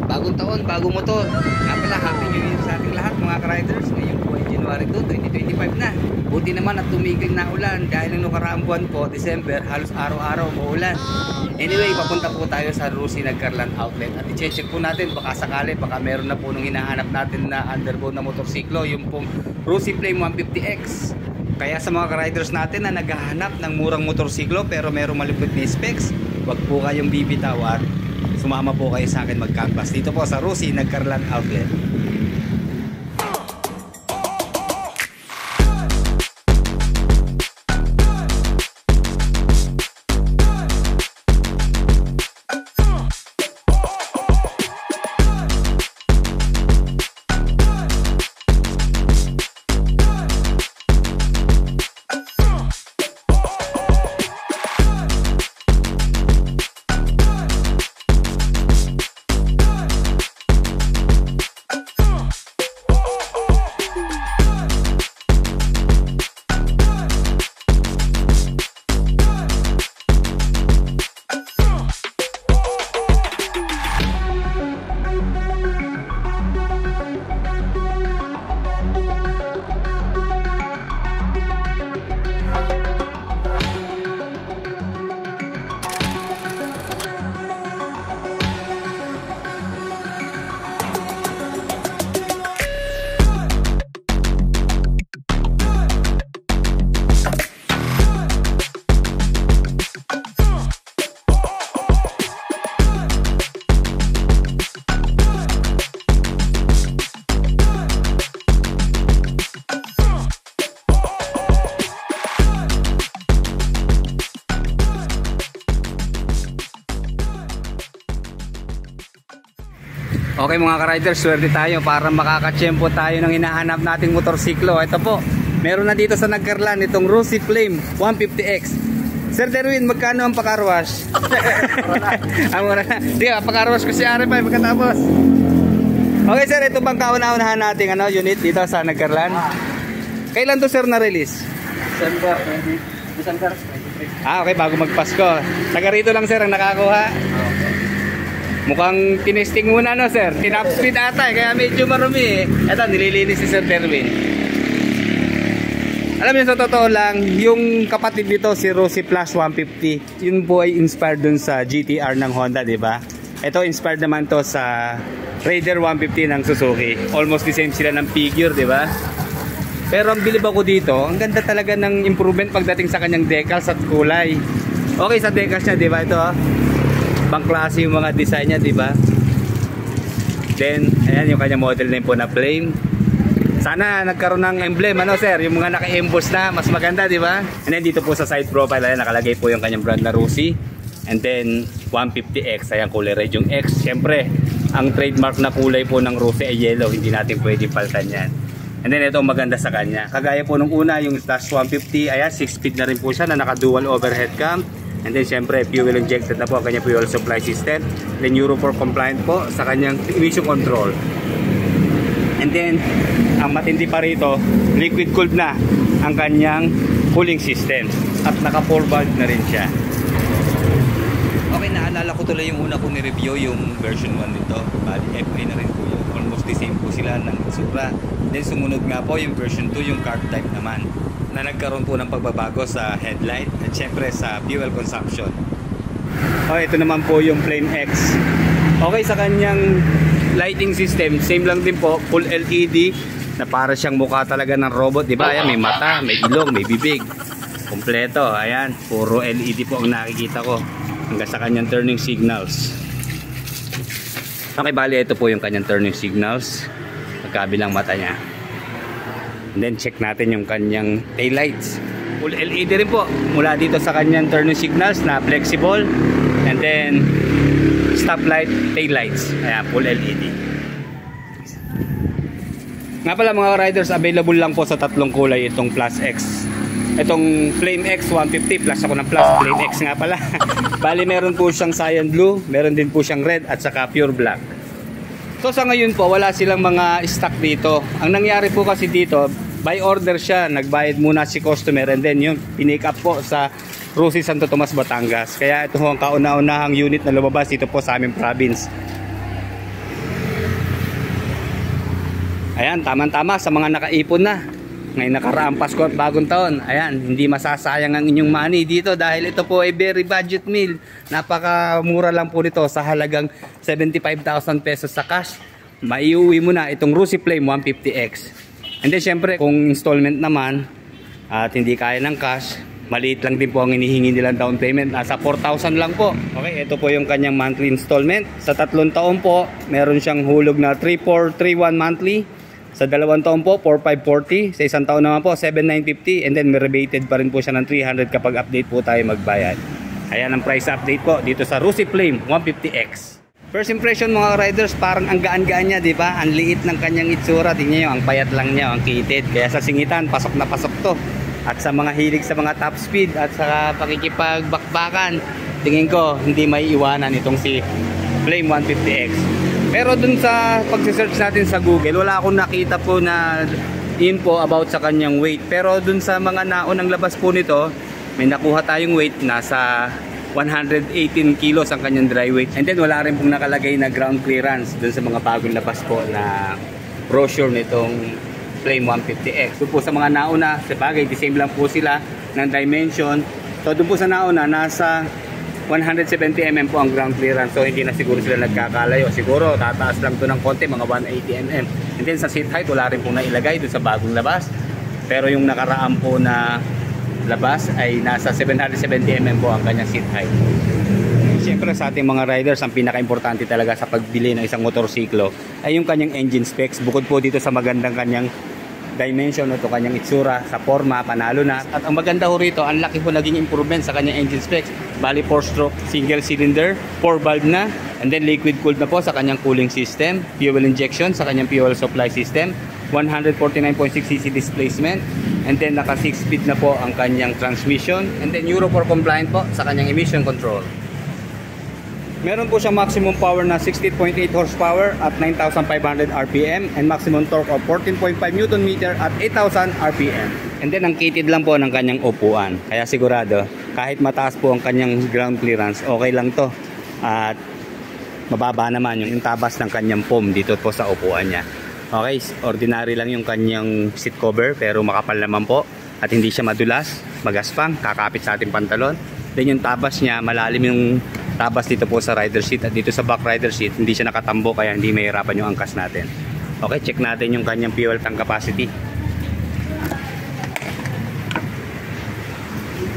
Bagong taon, bagong motor. Nga pala, happy new year sa ating lahat mga ka-riders. Ngayon po ay January 2, 2025 na. Buti naman at tumigil na ulan dahil nung nakaraang buwan po, December, halos araw-araw uulan. Anyway, papunta po tayo sa Rusi Nagcarlan Outlet at i-check po natin baka sakali, baka meron na po nung hinahanap natin na undergo na motorsiklo, yung pong Rusi Flame 150X. Kaya sa mga ka-riders natin na naghahanap ng murang motorsiklo pero merong malupit na specs, wag po kayong bibitaw at sumama po kayo sa akin mag-canvas dito po sa Rusi Nagcarlan Outlet. Okay mga ka-riders, swerte tayo para makakatsyempo tayo ng hinahanap nating motorsiklo. Ito po, meron na dito sa Nagcarlan itong Rusi Flame 150X. Sir Derwin, magkano ang pakarwash? Ang mura na. Di ba, pakarwash ko si Arifay pagkatapos. Okay sir, ito bang kauna-unahan nating unit dito sa Nagcarlan? Kailan to sir na-release? December 23. Okay, bago magpasko. Taga rito lang sir ang nakakuha. Mukhang tinesting muna no sir. Tinap speed ata kaya medyo marumi eh. Ito, nililinis si Sir Derwin. Alam niyo sa totoo lang, yung kapatid dito si Rusi Plus 150, yun po ay inspired dun sa GTR ng Honda, di ba? Ito inspired naman to sa Raider 150 ng Suzuki. Almost the same sila ng figure, di ba? Pero ang bilib ako dito, ang ganda talaga ng improvement pagdating sa kanyang decals at kulay. Okay sa decals niya, di ba? Ito pang klase yung mga design niya, di ba? Then, ayan yung kanyang model name po na Flame. Sana nagkaroon ng emblem, ano sir? Yung mga naka-emboss na, mas maganda, di ba? And then dito po sa side profile, ayan, nakalagay po yung kanyang brand na Rusi. And then, 150X, ayan, kulay red yung X. Siyempre, ang trademark na kulay po ng Rusi ay yellow, hindi natin pwede paltan yan. And then ito maganda sa kanya. Kagaya po nung una, yung Slash 150, ayan, 6-speed na rin po siya na naka-dual overhead cam. And then syempre fuel injected na po ang kanyang fuel supply system. Then Euro 4 compliant po sa kanyang emission control. And then ang matindi pa rito, liquid cooled na ang kanyang cooling system. At naka 4 valve na rin siya. Okay, naalala ko tuloy yung una kong ni-review yung version 1 nito. Bali FA na rin po yun. Almost the same po sila ng Supra. Then sumunod nga po yung version 2, yung carb type naman, na nagkaroon po ng pagbabago sa headlight at syempre sa fuel consumption. Okay, ito naman po yung Flame X. Okay, sa kanyang lighting system, same lang din po, full LED na para siyang mukha talaga ng robot, di ba? Ayan, may mata, may ilong, may bibig. Kompleto, ayan, puro LED po ang nakikita ko hanggang sa kanyang turning signals. Okay, bali ito po yung kanyang turning signals, magkabilang mata niya. And then check natin yung kanyang taillights. Full LED rin po. Mula dito sa kanyang turning signals na flexible. And then stoplight, taillights. Ayan, full LED. Nga pala mga riders, available lang po sa tatlong kulay itong Plus X. Itong Flame X 150 plus ako ng Plus Flame X nga pala. Bali meron po siyang cyan blue, meron din po siyang red at saka pure black. So sa ngayon po, wala silang mga stock dito. Ang nangyari po kasi dito, by order siya. Nagbayad muna si customer and then yung pinick up po sa Rusi Santo Tomas, Batangas. Kaya ito ang kauna-unahang unit na lumabas dito po sa aming province. Ayan, tama-tama sa mga nakaipon na. Ngayon nakaraang Pasko at bagong taon. Ayan, hindi masasayang ang inyong money dito dahil ito po ay very budget meal. Napakamura lang po nito sa halagang 75,000 pesos sa cash. Maiuwi mo na itong Rusi Flame 150X. And then syempre kung installment naman at hindi kaya ng cash, maliit lang din po ang inihingi nilang down payment. Nasa 4,000 lang po. Okay, ito po yung kanyang monthly installment. Sa 3 taon po, meron siyang hulog na 3,431 monthly. Sa 2 taon po, 4,540. Sa 1 taon naman po, 7,950. And then may rebated pa rin po siya ng 300 kapag update po tayo magbayad. Ayan ang price update po dito sa Rusi Flame 150X. First impression mga riders, parang ang gaan-gaan niya, di ba? Ang liit ng kanyang itsura. Tingnan niyo, ang payat lang niya, ang kitid. Kaya sa singitan, pasok na pasok to. At sa mga hilig sa mga top speed at sa pakikipagbakbakan, tingin ko hindi may iwanan itong si Flame 150X. Pero dun sa pag-search natin sa Google, wala akong nakita po na info about sa kanyang weight. Pero dun sa mga naunang labas po nito, may nakuha tayong weight, nasa 118 kilos ang kanyang dry weight. And then wala rin pong nakalagay na ground clearance dun sa mga bagong labas po na brochure nitong Flame 150X. Doon po sa mga nauna, sa bagay, the same lang po sila ng dimension. So doon po sa nauna, nasa 170mm po ang ground clearance. So hindi na siguro sila nagkakalayo. Siguro tataas lang to ng konti, mga 180mm. And then sa seat height, wala rin pong nailagay doon sa bagong labas. Pero yung nakaraan po na labas ay nasa 770mm po ang kanyang seat height. Siyempre sa ating mga riders, ang pinaka-importante talaga sa pagbili ng isang motorsiklo ay yung kanyang engine specs. Bukod po dito sa magandang kanyang dimension o kanyang itsura, sa forma, panalo na. At ang maganda ho rito, ang laki po naging improvement sa kanyang engine specs. Bali 4-stroke single cylinder, 4 valve na, and then liquid cooled na po sa kanyang cooling system, fuel injection sa kanyang fuel supply system, 149.6cc displacement, and then naka 6-speed na po ang kanyang transmission, and then Euro 4 compliant po sa kanyang emission control. Meron po siyang maximum power na 60.8 horsepower at 9,500 RPM and maximum torque of 14.5 Nm at 8,000 RPM. And then ang kitid lang po ng kanyang upuan. Kaya sigurado, kahit mataas po ang kanyang ground clearance, okay lang to. At mababa naman yung tabas ng kanyang foam dito po sa upuan niya. Okay, ordinary lang yung kanyang seat cover pero makapal naman po. At hindi siya madulas, magaspang, kakapit sa ating pantalon. Then yung tabas niya, malalim yung tabas dito po sa rider seat at dito sa back rider seat hindi siya nakatambo kaya hindi mahirapan yung angkas natin. Okay, check natin yung kanyang fuel tank capacity.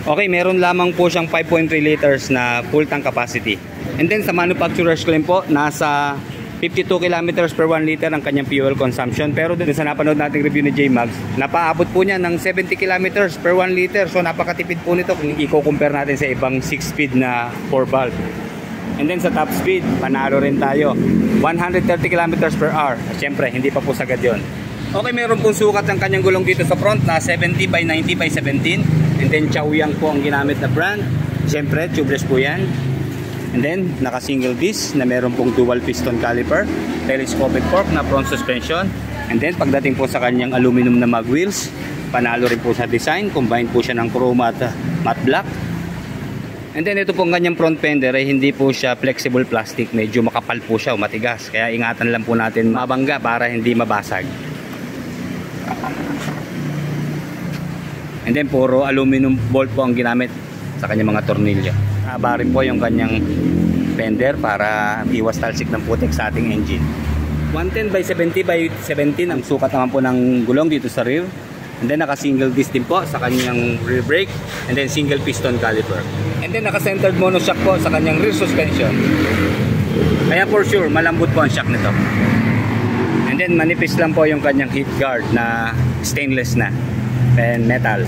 Okay, meron lamang po siyang 5.3 liters na full tank capacity. And then sa manufacturer's claim po, nasa 52 kilometers per 1 liter ang kanyang fuel consumption. Pero dun sa napanood nating review ni J-Max, napaabot po niya ng 70 kilometers per 1 liter. So napakatipid po nito kung i-compare natin sa ibang 6-speed na 4 valve. And then sa top speed, panalo rin tayo. 130 kilometers per hour. Siyempre, hindi pa po sagad yun. Okay, meron pong sukat ng kanyang gulong dito sa front na 70 by 90 by 17. And then Chaoyang po ang ginamit na brand. Siyempre, tubeless po yan. And then, naka-single disc na meron pong dual piston caliper, telescopic fork na front suspension. And then, pagdating po sa kanyang aluminum na mag wheels, panalo rin po sa design. Combined po siya ng chrome at matte black. And then, ito pong kanyang front fender ay hindi po siya flexible plastic. Medyo makapal po siya o matigas. Kaya ingatan lang po natin mabangga para hindi mabasag. And then, puro aluminum bolt po ang ginamit sa kanyang mga tornilyo. Haba rin po yung kanyang fender para iwas talsik ng putik sa ating engine. 110 by 70 by 17 ang sukat naman po ng gulong dito sa rear. And then naka-single disc din po sa kanyang rear brake. And then single piston caliper. And then naka-centered monoshock po sa kanyang rear suspension. Kaya for sure, malambot po ang shock nito. And then manipis lang po yung kanyang heat guard na stainless na and metal.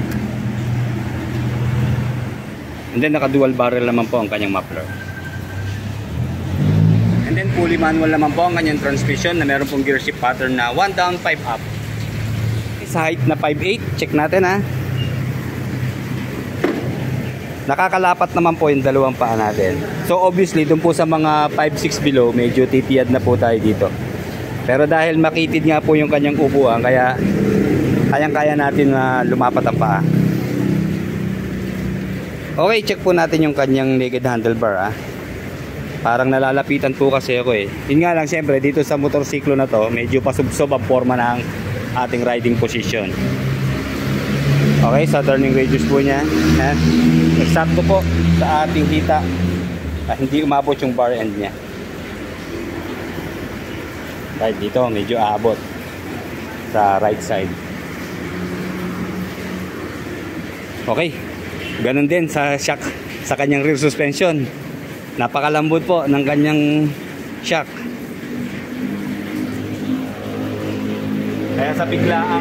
And then naka-dual barrel naman po ang kanyang muffler. And then fully manual naman po ang kanyang transmission na meron pong gear shift pattern na 1 down, 5 up. Sa height na 5'8", check natin ha. Nakakalapat naman po yung dalawang paa natin. So obviously, dun po sa mga 5'6" below, medyo titiyad na po tayo dito. Pero dahil makitid nga po yung kanyang upuan, kaya kayang-kaya natin na lumapat ang paa. Okay, check po natin yung kanyang naked handlebar ha. Parang nalalapitan po kasi ako eh. Yun nga lang, siyempre dito sa motorsiklo na to, medyo pasubsob ang forma ng ating riding position. Okay, sa turning radius po niya, eksakto po sa ating hita. Hindi umabot yung bar end niya. Right dito, medyo aabot sa right side. Okay, ganun din sa shock, sa kanyang rear suspension. Napakalambot po ng kanyang shock. Kaya sa biglaang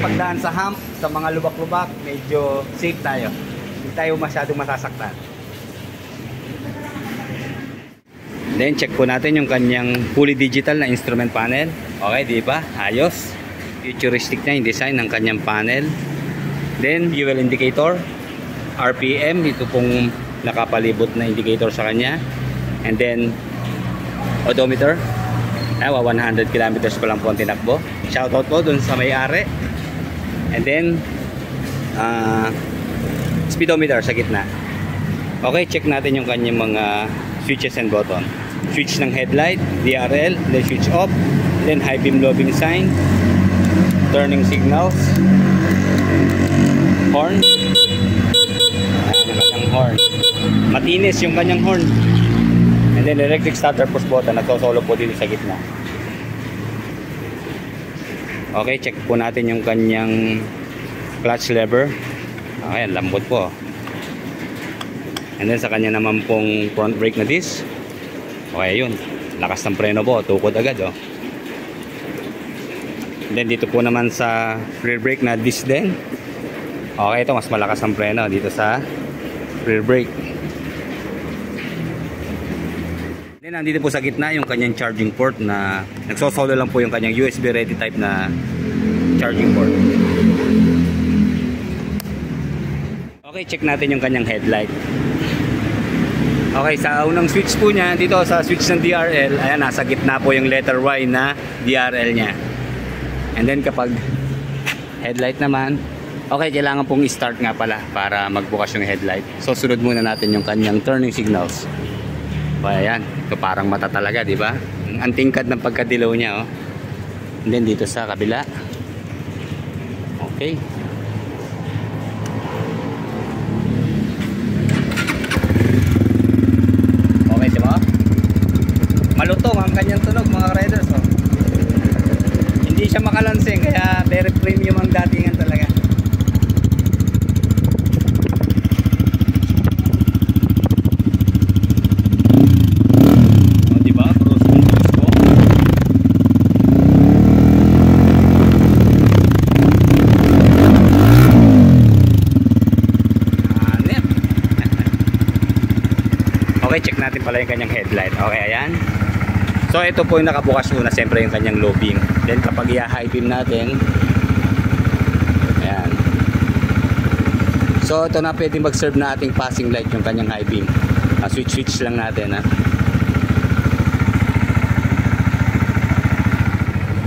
pagdaan sa hump, sa mga lubak-lubak, medyo safe tayo. Hindi tayo masyadong masasaktan. Then check po natin yung kanyang fully digital na instrument panel. Okay, di ba? Ayos. Futuristic na yung design ng kanyang panel. Then fuel indicator, RPM, ito pong nakapalibot na indicator sa kanya. And then odometer, 100 kilometers pa lang po ang tinakbo. Shoutout po dun sa may-ari. And then speedometer sa gitna. Okay, check natin yung kanyang mga switches and button. Switch ng headlight, DRL, then switch off, then high beam low beam sign, turning signals, horn. Horn. Matinis yung kanyang horn. And then electric starter push button, nagsosolo po dito sa gitna. Okay, check po natin yung kanyang clutch lever. Okay, lambot po. And then sa kanya naman pong front brake na disc. Okay, yun. Lakas ng preno po, tukod agad oh. And then dito po naman sa rear brake na disc din. Okay, ito mas malakas ang preno dito sa rear brake. Then nandito po sa gitna yung kanyang charging port na nagsosolo lang po yung kanyang USB ready type na charging port. Okay, check natin yung kanyang headlight. Okay, sa unang switch po niya, dito sa switch ng DRL, ayan, nasa gitna po yung letter Y na DRL niya. And then kapag headlight naman, okay, kailangan pong i-start nga pala para magbukas yung headlight. So sunod muna natin yung kanyang turning signals. O ayan, ito parang mata talaga, di ba? Ang tingkad ng pagkadilaw niya, oh. And then dito sa kabila. Okay. Okay, di ba? Malutong ang kanyang tunog, mga riders, oh. Hindi siya makalansing, kaya very premium ang datingan talaga. Okay, check natin pala yung kanyang headlight. Okay, ayan. So ito po yung nakabukas muna, siyempre yung kanyang low beam. Then kapag i-high beam natin, ayan. So ito na pwedeng mag-serve na ating passing light yung kanyang high beam. Switch lang natin, ha.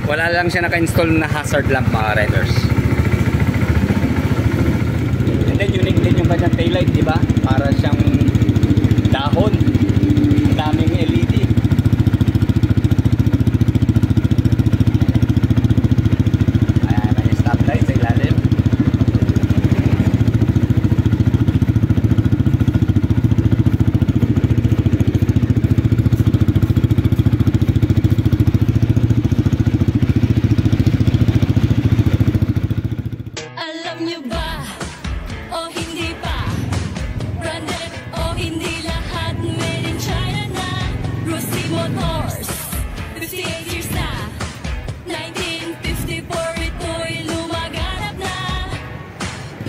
Wala lang siya naka-install na hazard lamp, mga riders. And then unique din yung kanyang taillight, di ba? Para siyang dahon. Daming LED. Ayan, may stoplight sa ilalim. Alam niyo ba o hindi pa? Branded o hindi lahat, made in China na. Rusi Motors, 58 years na. 1954 ito'y lumaganap na.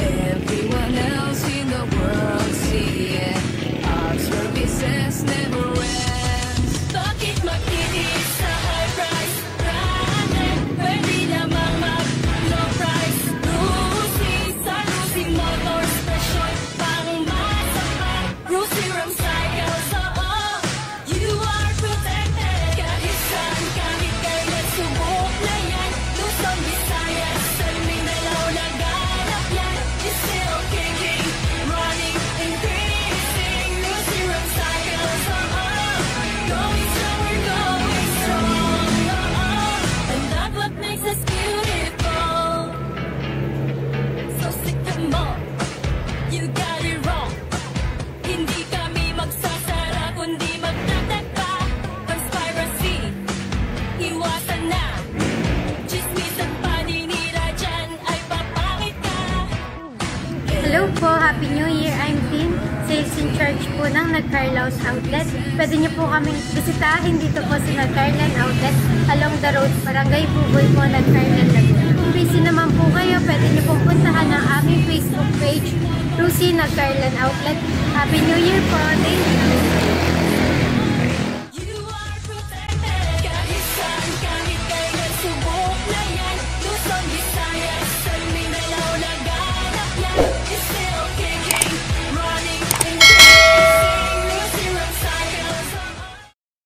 Everyone else in the world see it. Our services never ends. Bakit makinig sa high price? Branded, pwede namang mag-low price. Rusi sa Rusi Motors, presyon pang masama. Rusi Ram Cycles, oh, you are protected. po ng Nagcarlaos Outlet. Pwede niyo po kaming bisitahin dito po sa Nagcarlan Outlet along the road, Barangay Bugol po, Nagcarlan, Laguna. Kung busy naman po kayo, pwede niyo pong puntahan ang aming Facebook page, Lucy Nagcarlan Outlet. Happy New Year po! Thank you!